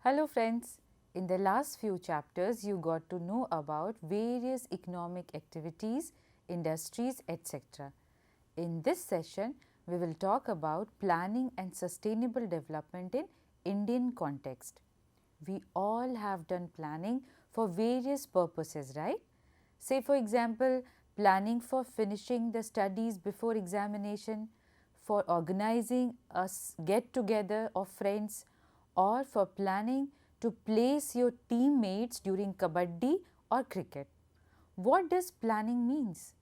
Hello friends, in the last few chapters you got to know about various economic activities, industries, etc. In this session we will talk about planning and sustainable development in Indian context. We all have done planning for various purposes, right? Say for example, planning for finishing the studies before examination, for organizing a get together of friends, or for planning to place your teammates during kabaddi or cricket. What does planning means?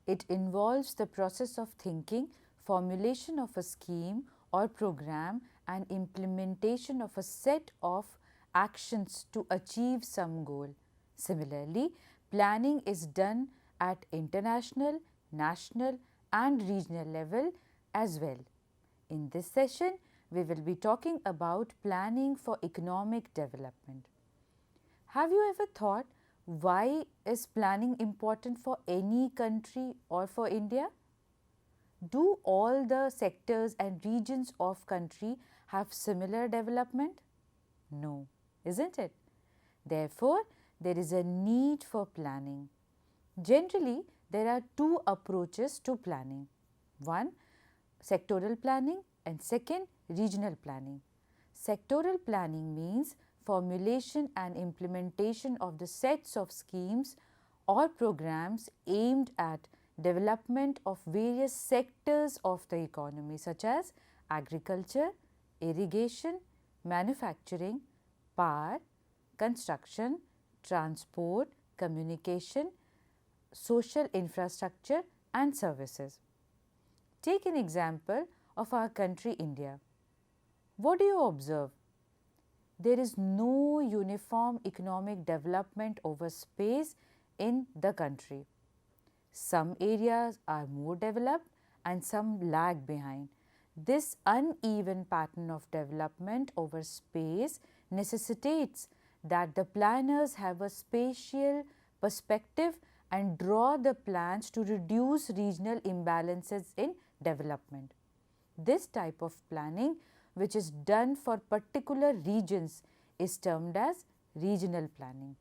It involves the process of thinking, formulation of a scheme or program and implementation of a set of actions to achieve some goal. Similarly, planning is done at international, national and regional level as well. In this session, we will be talking about planning for economic development. Have you ever thought why is planning important for any country or for India? Do all the sectors and regions of country have similar development? No, isn't it? Therefore, there is a need for planning. Generally, there are two approaches to planning. One, sectoral planning and second, regional planning. Sectoral planning means formulation and implementation of the sets of schemes or programs aimed at development of various sectors of the economy such as agriculture, irrigation, manufacturing, power, construction, transport, communication, social infrastructure and services. Take an example of our country India. What do you observe? There is no uniform economic development over space in the country. Some areas are more developed and some lag behind. This uneven pattern of development over space necessitates that the planners have a spatial perspective and draw the plans to reduce regional imbalances in development. This type of planning, which is done for particular regions, is termed as regional planning.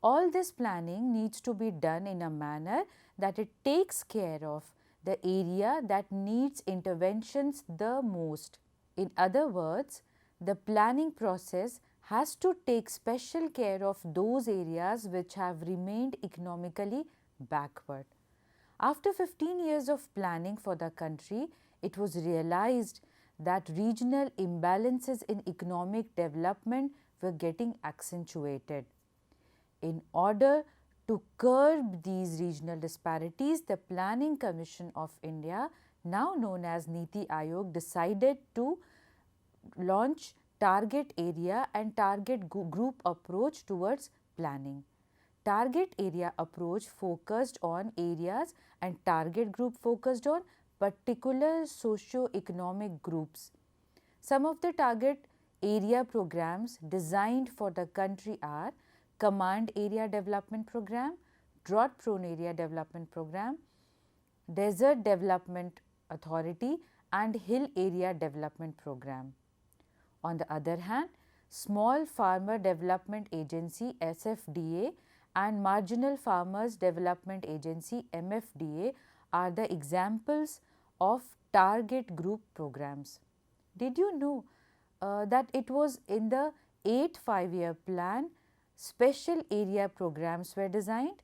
All this planning needs to be done in a manner that it takes care of the area that needs interventions the most. In other words, the planning process has to take special care of those areas which have remained economically backward. After 15 years of planning for the country, it was realized that regional imbalances in economic development were getting accentuated. In order to curb these regional disparities, the Planning Commission of India, now known as Niti Aayog, decided to launch target area and target group approach towards planning. Target area approach focused on areas and target group focused on particular socio-economic groups. Some of the target area programs designed for the country are Command Area Development Program, Drought Prone Area Development Program, Desert Development Authority and Hill Area Development Program. On the other hand, Small Farmer Development Agency SFDA and Marginal Farmers Development Agency MFDA are the examples of target group programs. Did you know that it was in the 8th 5-year plan special area programs were designed?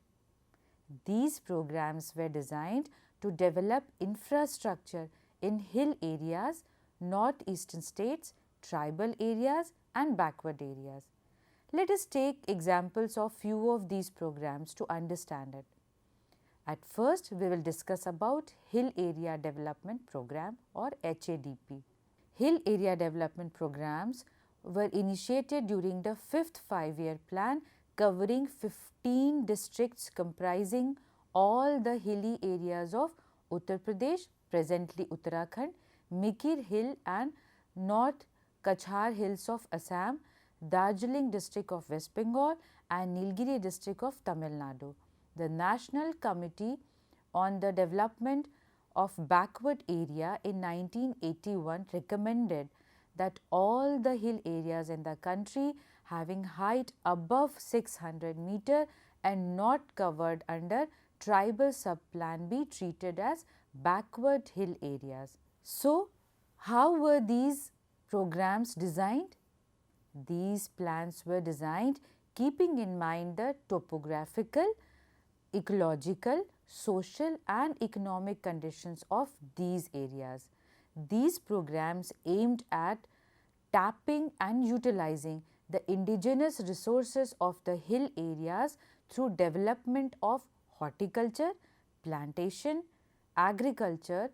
These programs were designed to develop infrastructure in hill areas, northeastern states, tribal areas and backward areas. Let us take examples of few of these programs to understand it. At first, we will discuss about Hill Area Development Program or HADP. Hill Area Development Programs were initiated during the 5th 5-year plan covering 15 districts comprising all the hilly areas of Uttar Pradesh, presently Uttarakhand, Mikir Hill and North Kachhar Hills of Assam, Darjeeling district of West Bengal and Nilgiri district of Tamil Nadu. The National Committee on the Development of Backward Area in 1981 recommended that all the hill areas in the country having height above 600 meter and not covered under tribal subplan be treated as backward hill areas. So, how were these programs designed? These plans were designed keeping in mind the topographical, ecological, social and economic conditions of these areas. These programs aimed at tapping and utilizing the indigenous resources of the hill areas through development of horticulture, plantation, agriculture,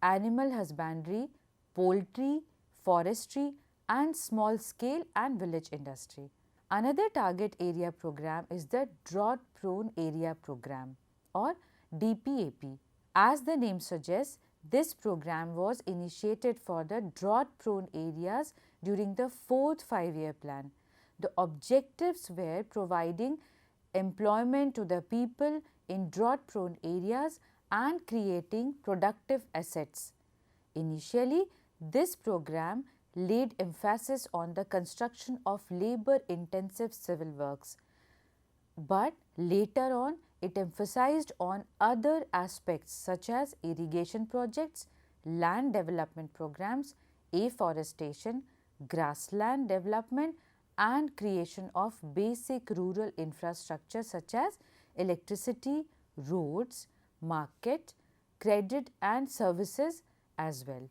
animal husbandry, poultry, forestry and small scale and village industry. Another target area program is the drought prone area program or DPAP. As the name suggests, this program was initiated for the drought prone areas during the fourth 5-year plan. The objectives were providing employment to the people in drought prone areas and creating productive assets. Initially, this program laid emphasis on the construction of labor intensive civil works, but later on it emphasized on other aspects such as irrigation projects, land development programs, afforestation, grassland development and creation of basic rural infrastructure such as electricity, roads, market, credit and services as well.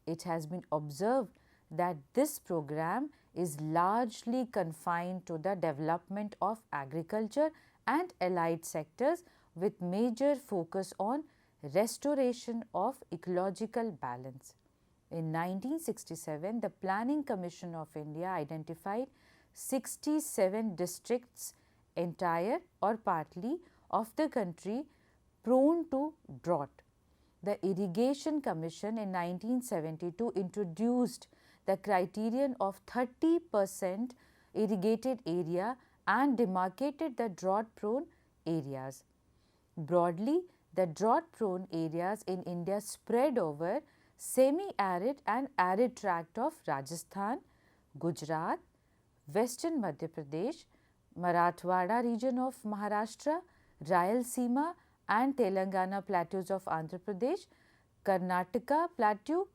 It has been observed that this program is largely confined to the development of agriculture and allied sectors with major focus on restoration of ecological balance. In 1967, the Planning Commission of India identified 67 districts entire or partly of the country prone to drought. The Irrigation Commission in 1972 introduced the criterion of 30% irrigated area and demarcated the drought prone areas. Broadly, the drought prone areas in India spread over semi-arid and arid tract of Rajasthan, Gujarat, Western Madhya Pradesh, Marathwada region of Maharashtra, Rayalaseema and Telangana plateaus of Andhra Pradesh, Karnataka plateau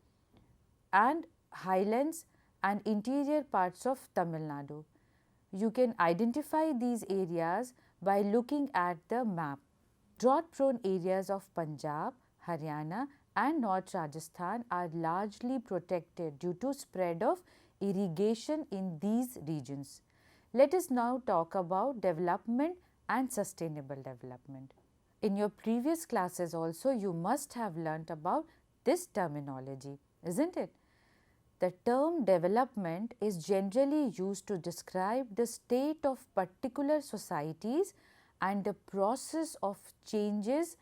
and highlands and interior parts of Tamil Nadu. You can identify these areas by looking at the map. Drought prone areas of Punjab, Haryana and North Rajasthan are largely protected due to spread of irrigation in these regions. Let us now talk about development and sustainable development. In your previous classes also you must have learnt about this terminology, isn't it? The term development is generally used to describe the state of particular societies and the process of changes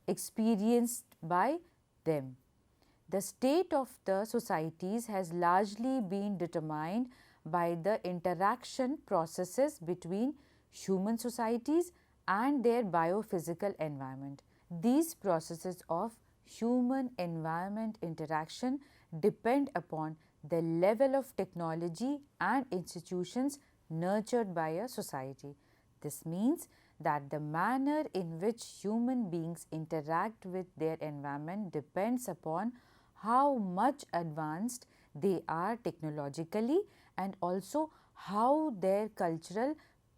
experienced by them. The state of the societies has largely been determined by the interaction processes between human societies and their biophysical environment. These processes of human environment interaction depend upon the level of technology and institutions nurtured by a society. This means that the manner in which human beings interact with their environment depends upon how much advanced they are technologically and also how their cultural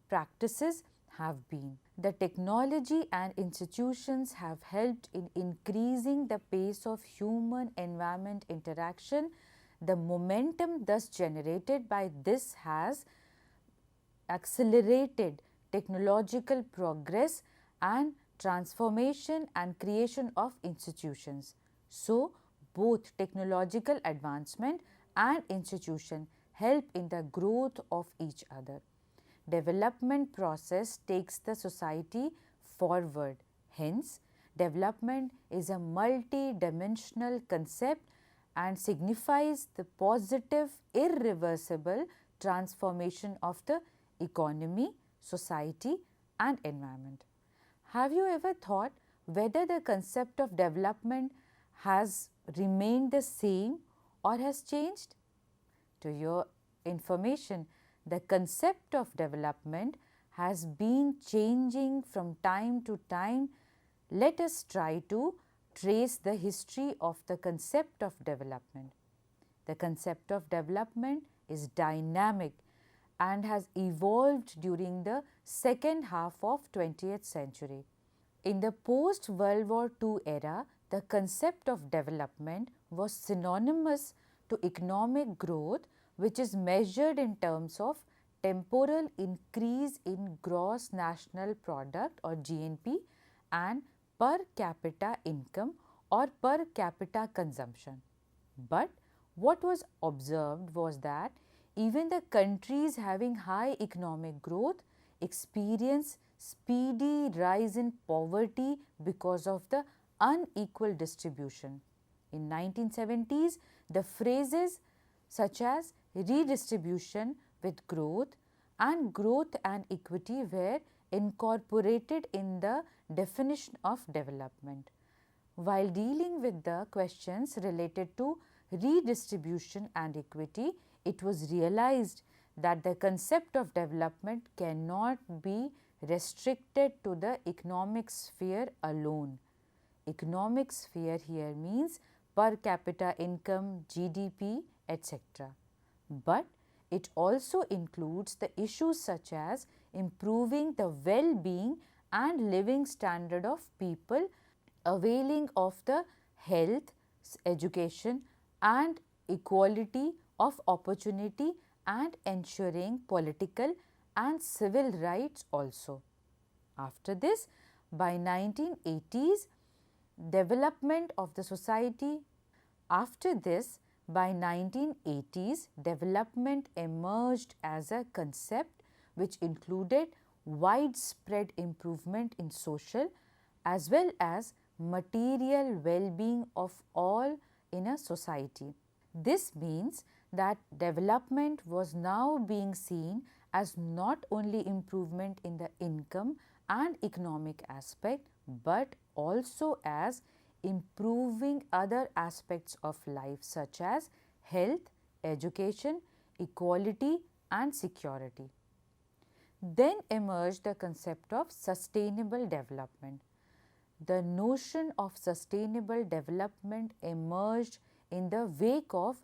practices have been. The technology and institutions have helped in increasing the pace of human environment interaction. The momentum thus generated by this has accelerated technological progress and transformation and creation of institutions. So, both technological advancement and institution help in the growth of each other. Development process takes the society forward. Hence, development is a multi-dimensional concept and signifies the positive, irreversible transformation of the economy, society and environment. Have you ever thought whether the concept of development has remained the same or has changed? To your information, the concept of development has been changing from time to time. Let us try to trace the history of the concept of development. The concept of development is dynamic and has evolved during the second half of 20th century. In the post-World War II era, the concept of development was synonymous to economic growth, which is measured in terms of temporal increase in gross national product or GNP and per capita income or per capita consumption. But what was observed was that even the countries having high economic growth experience speedy rise in poverty because of the unequal distribution. In 1970s, the phrases such as redistribution with growth and equity were incorporated in the definition of development. While dealing with the questions related to redistribution and equity, it was realized that the concept of development cannot be restricted to the economic sphere alone. Economic sphere here means per capita income, GDP, etc. But it also includes the issues such as improving the well-being and living standard of people, availing of the health, education and equality of opportunity and ensuring political and civil rights also. After this, by 1980s, development of the society. After this, by 1980s, development emerged as a concept which included widespread improvement in social as well as material well-being of all in a society. This means that development was now being seen as not only improvement in the income and economic aspect, but also as improving other aspects of life such as health, education, equality and security. Then emerged the concept of sustainable development. The notion of sustainable development emerged in the wake of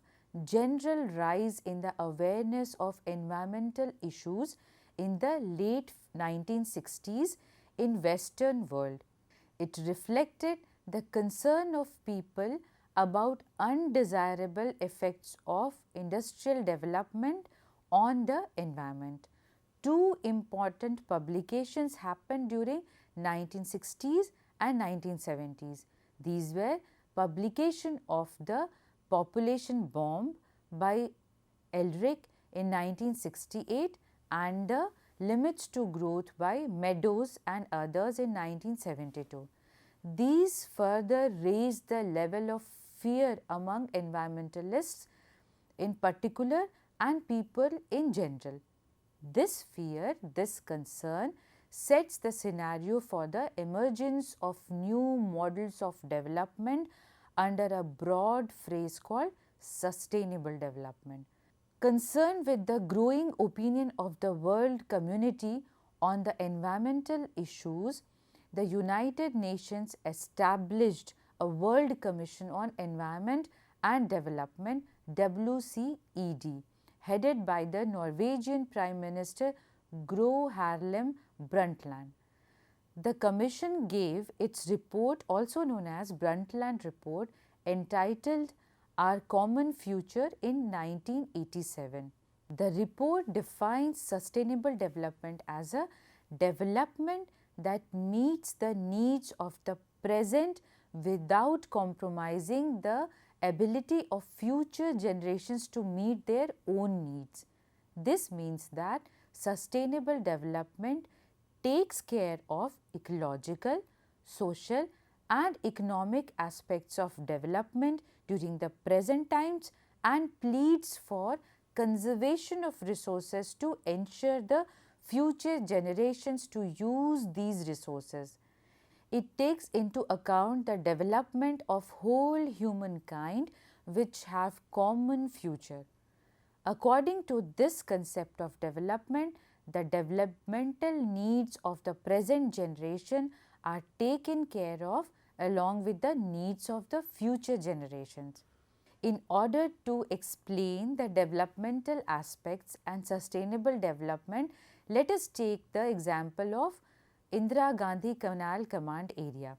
general rise in the awareness of environmental issues in the late 1960s in Western world. It reflected the concern of people about undesirable effects of industrial development on the environment. Two important publications happened during 1960s and 1970s. These were publication of the Population Bomb by Ehrlich in 1968 and the Limits to Growth by Meadows and others in 1972. These further raised the level of fear among environmentalists in particular and people in general. This fear, this concern sets the scenario for the emergence of new models of development under a broad phrase called sustainable development. Concerned with the growing opinion of the world community on the environmental issues, the United Nations established a World Commission on Environment and Development WCED, headed by the Norwegian Prime Minister Gro Harlem Brundtland. The Commission gave its report, also known as Brundtland Report, entitled Our Common Future in 1987. The report defines sustainable development as a development that meets the needs of the present without compromising the ability of future generations to meet their own needs. This means that sustainable development takes care of ecological, social and economic aspects of development during the present times and pleads for conservation of resources to ensure the future generations to use these resources. It takes into account the development of whole humankind which have common future. According to this concept of development, the developmental needs of the present generation are taken care of along with the needs of the future generations. In order to explain the developmental aspects and sustainable development, let us take the example of Indira Gandhi Canal Command Area.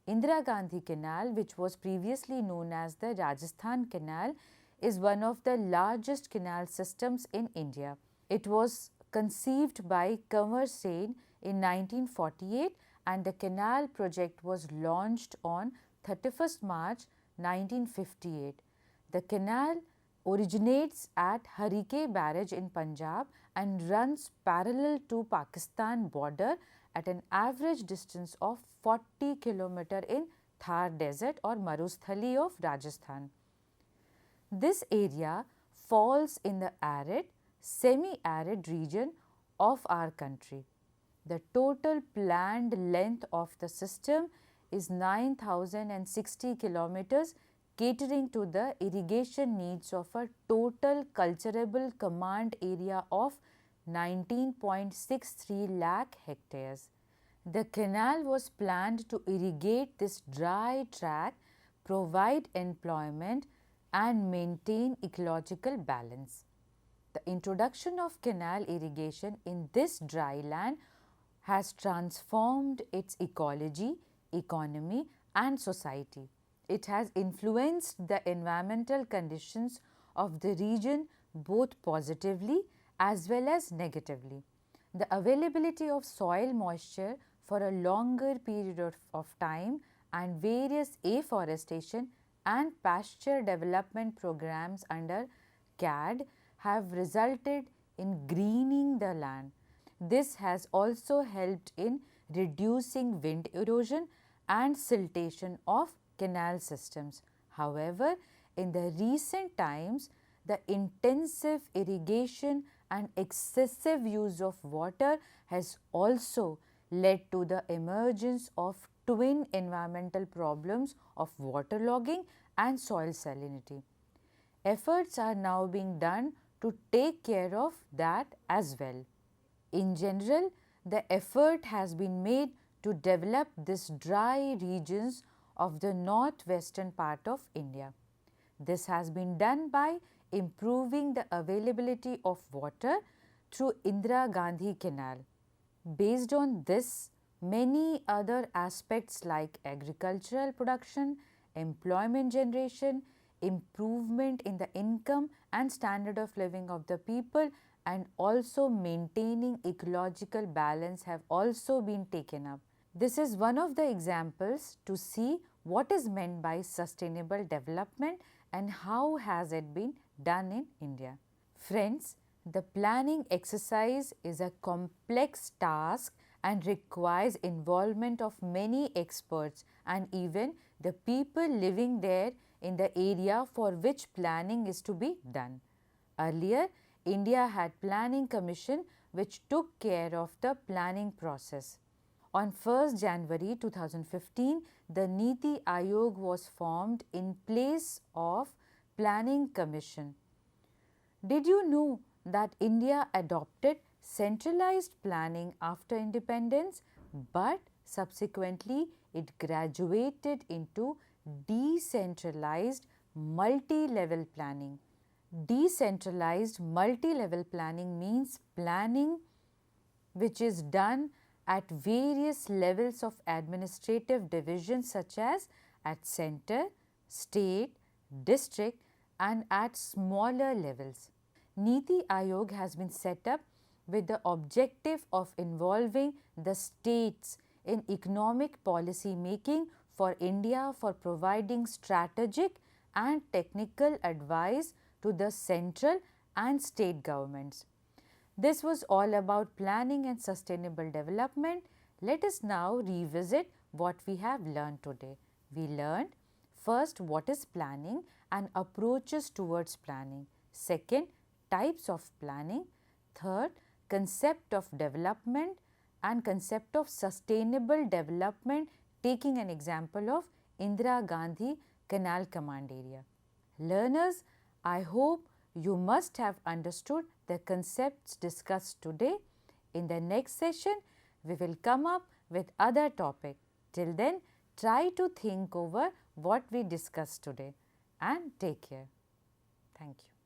Indira Gandhi Canal, which was previously known as the Rajasthan Canal, is one of the largest canal systems in India. It was conceived by Kanwar Sen in 1948 and the canal project was launched on 31st March 1958. The canal originates at Harike Barrage in Punjab and runs parallel to Pakistan border at an average distance of 40 km in Thar Desert or Marusthali of Rajasthan. This area falls in the arid, semi-arid region of our country. The total planned length of the system is 9,060 kilometers, catering to the irrigation needs of a total cultivable command area of 19.63 lakh hectares. The canal was planned to irrigate this dry tract, provide employment and maintain ecological balance. The introduction of canal irrigation in this dry land has transformed its ecology, economy and society. It has influenced the environmental conditions of the region both positively as well as negatively. The availability of soil moisture for a longer period of time and various afforestation and pasture development programs under CAD have resulted in greening the land. This has also helped in reducing wind erosion and siltation of canal systems. However, in the recent times, the intensive irrigation and excessive use of water has also led to the emergence of twin environmental problems of waterlogging and soil salinity. Efforts are now being done to take care of that as well. In general, the effort has been made to develop these dry regions of the northwestern part of India. This has been done by improving the availability of water through Indira Gandhi Canal. Based on this, many other aspects like agricultural production, employment generation, improvement in the income and standard of living of the people and also maintaining ecological balance have also been taken up. This is one of the examples to see what is meant by sustainable development and how has it been done in India. Friends, the planning exercise is a complex task and requires involvement of many experts and even the people living there in the area for which planning is to be done. Earlier, India had Planning Commission which took care of the planning process. On 1st January 2015, the Niti Aayog was formed in place of Planning Commission. Did you know that India adopted centralized planning after independence, but subsequently it graduated into decentralized multi-level planning. Decentralized multi-level planning means planning which is done at various levels of administrative divisions such as at center, state, district and at smaller levels. Niti Aayog has been set up with the objective of involving the states in economic policy making for India for providing strategic and technical advice to the central and state governments. This was all about planning and sustainable development. Let us now revisit what we have learned today. We learned first what is planning and approaches towards planning. Second, types of planning. Third, concept of development and concept of sustainable development, taking an example of Indira Gandhi Canal Command Area. Learners, I hope You must have understood the concepts discussed today. In the next session, we will come up with other topic. Till then, try to think over what we discussed today and take care. Thank you.